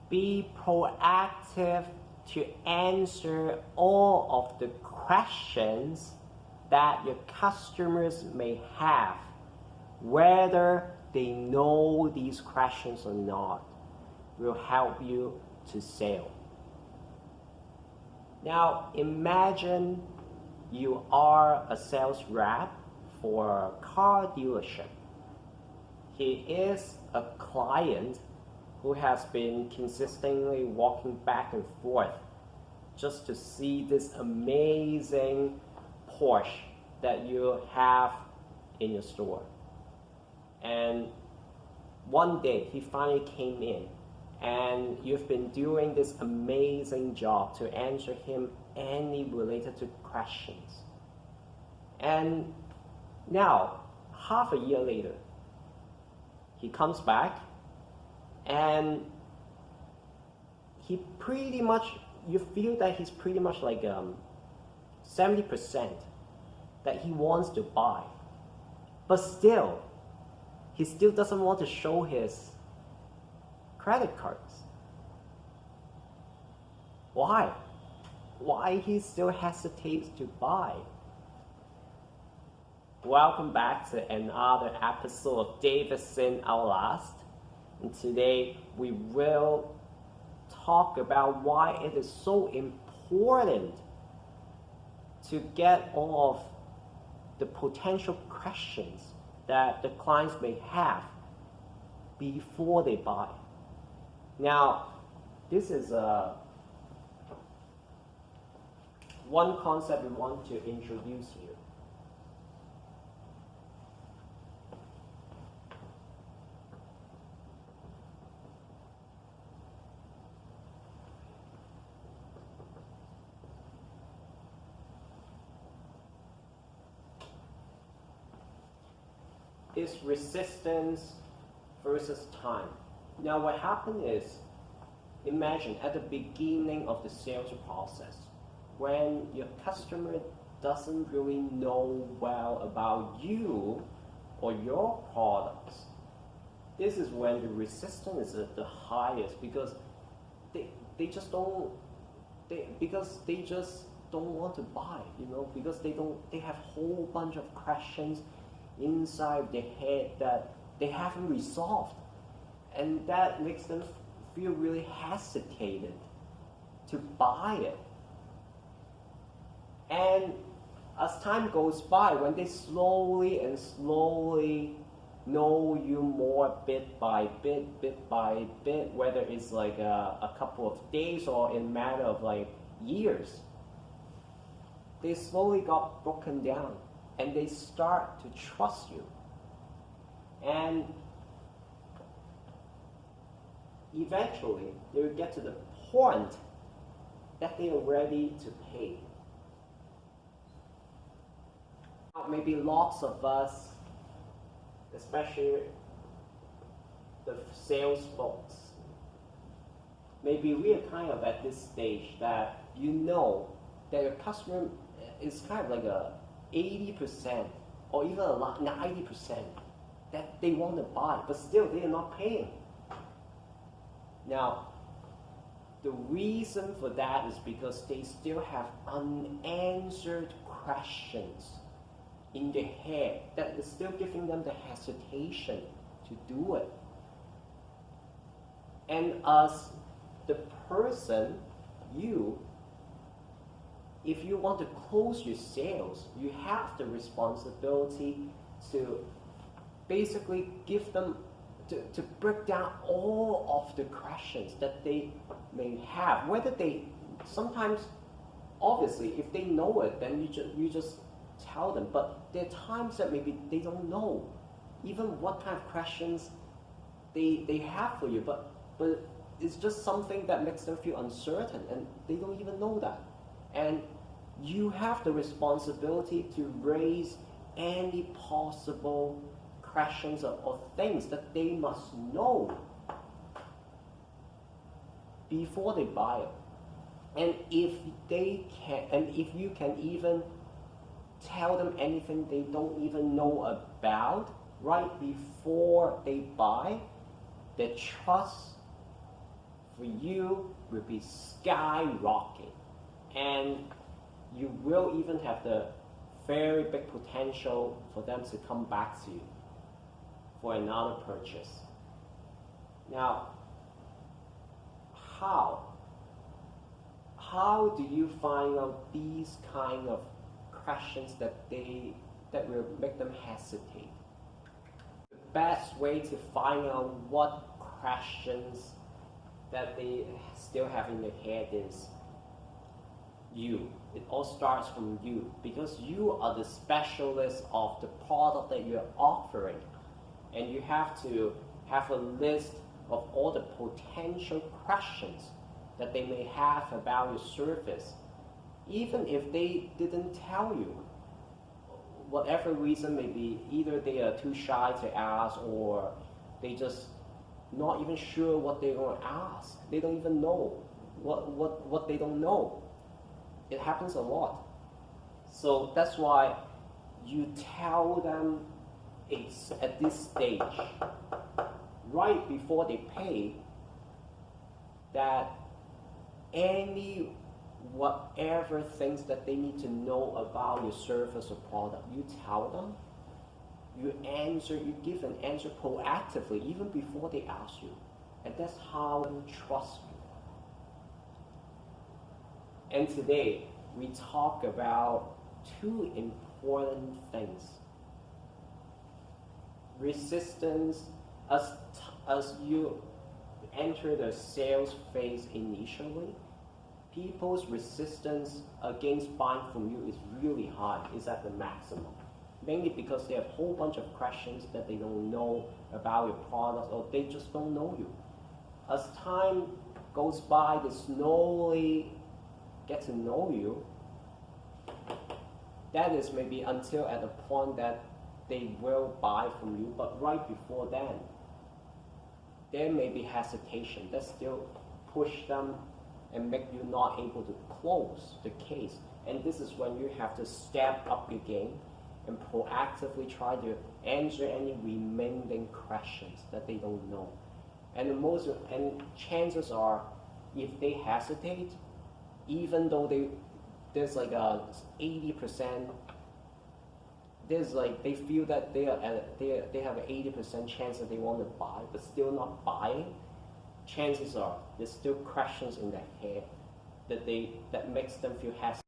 Be proactive to answer all of the questions that your customers may have, whether they know these questions or not, will help you to sell. Now imagine you are a sales rep for a car dealership. He is a client who has been consistently walking back and forth just to see this amazing Porsche that you have in your store. And one day he finally came in, and you've been doing this amazing job to answer him any related to questions. And now, half a year later, he comes back, and he pretty much, you feel that he's pretty much like 70% that he wants to buy. But still, he still doesn't want to show his credit cards. Why? Why he still hesitates to buy? Welcome back to another episode of Davidson Outlast. And today we will talk about why it is so important to get all of the potential questions that the clients may have before they buy. Now, this is one concept we want to introduce here. Is resistance versus time. Now what happened is, imagine at the beginning of the sales process, when your customer doesn't really know well about you or your products, this is when the resistance is at the highest, because they just don't want to buy, because they have a whole bunch of questions inside their head that they haven't resolved, and that makes them feel really hesitated to buy it. And as time goes by, when they slowly know you more bit by bit, whether it's like a couple of days or in a matter of like years, they slowly got broken down. And they start to trust you. And eventually, they will get to the point that they are ready to pay. Maybe lots of us, especially the sales folks, maybe we are kind of at this stage that that your customer is kind of like a 80% or even a lot 90% that they want to buy, but still they are not paying. Now, the reason for that is because they still have unanswered questions in their head that is still giving them the hesitation to do it. And as the person, if you want to close your sales, you have the responsibility to basically give them, to break down all of the questions that they may have. Whether they, sometimes, obviously, if they know it, then you just tell them. But there are times that maybe they don't know even what kind of questions they have for you. But it's just something that makes them feel uncertain, and they don't even know that. And you have the responsibility to raise any possible questions or things that they must know before they buy it. And if you can even tell them anything they don't even know about right before they buy, their trust for you will be skyrocketing, and you will even have the very big potential for them to come back to you for another purchase. Now, how do you find out these kind of questions that will make them hesitate? The best way to find out what questions that they still have in their head is you. It all starts from you, because you are the specialist of the product that you're offering, and you have to have a list of all the potential questions that they may have about your service. Even if they didn't tell you, whatever reason may be, either they are too shy to ask, or they just not even sure what they're going to ask. They don't even know what they don't know. It happens a lot. So that's why you tell them at this stage, right before they pay, that whatever things that they need to know about your service or product, you tell them. You give an answer proactively, even before they ask you. And that's how they trust you. And today, we talk about two important things. Resistance, as you enter the sales phase initially, people's resistance against buying from you is really high, it's at the maximum. Mainly because they have a whole bunch of questions that they don't know about your product, or they just don't know you. As time goes by, they slowly get to know you. That is maybe until at the point that they will buy from you, but right before then, there may be hesitation that still push them and make you not able to close the case. And this is when you have to step up your game and proactively try to answer any remaining questions that they don't know. And chances are, if they hesitate, even though there's like a 80%, they feel that they have an 80% chance that they want to buy, but still not buying. Chances are there's still questions in their head that makes them feel hesitant.